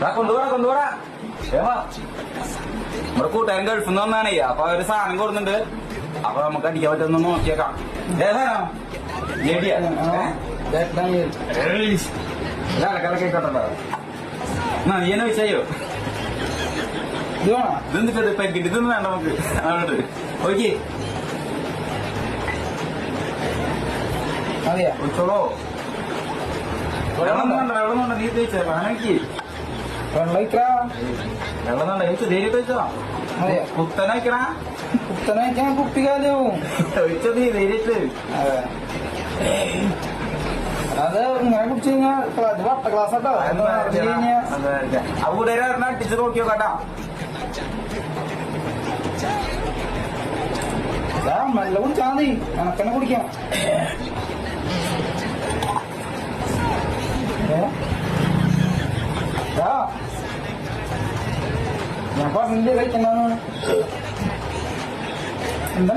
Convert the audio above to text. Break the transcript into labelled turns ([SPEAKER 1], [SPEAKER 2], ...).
[SPEAKER 1] കൊണ്ടുപോടാ ഏമാ നമ്മുടെ കൂട്ടുകാരൻ ഗൾഫിൽ നിന്ന് വന്നാണേ. അപ്പൊ ഒരു സാധനം കൊടുക്കുന്നുണ്ട്. അപ്പൊ നമുക്ക് അടിക്കാൻ പറ്റുന്ന നോക്കിയേക്കാം. കേക്കോട്ടോ നീ എന്നെ വിഷയോ ഇതെന്നിട്ട് പെക്കിട്ട് ഇതൊന്നും വേണ്ട നമുക്ക്. അങ്ങോട്ട് ഓക്കെ ചോളോ വെള്ളം വേണ്ട. നീ തേച്ചോ വാനക്ക് വെള്ളം വേണ്ട. എനിക്ക് ധൈര്യം വെച്ചോ. കുത്തനയക്കണ
[SPEAKER 2] കുത്തനയക്കാൻ കുപ്പിക്കാലോ
[SPEAKER 1] ഒഴിച്ചോ നീ ധൈര്യത്ത്.
[SPEAKER 2] അത് ഇങ്ങനെ കുടിച്ചു കഴിഞ്ഞാൽ വട്ട ക്ലാസ് കേട്ടോ.
[SPEAKER 1] ആ കൂട്ടുകാരെ അടിച്ചു നോക്കിയോ കേട്ടാ.
[SPEAKER 2] നല്ല കുടിച്ചാൽ മതി. കണക്കന്നെ കുടിക്കാം. ഞാൻ പറഞ്ഞില്ലേ കഴിക്കണ്ടെന്ന്. എന്താ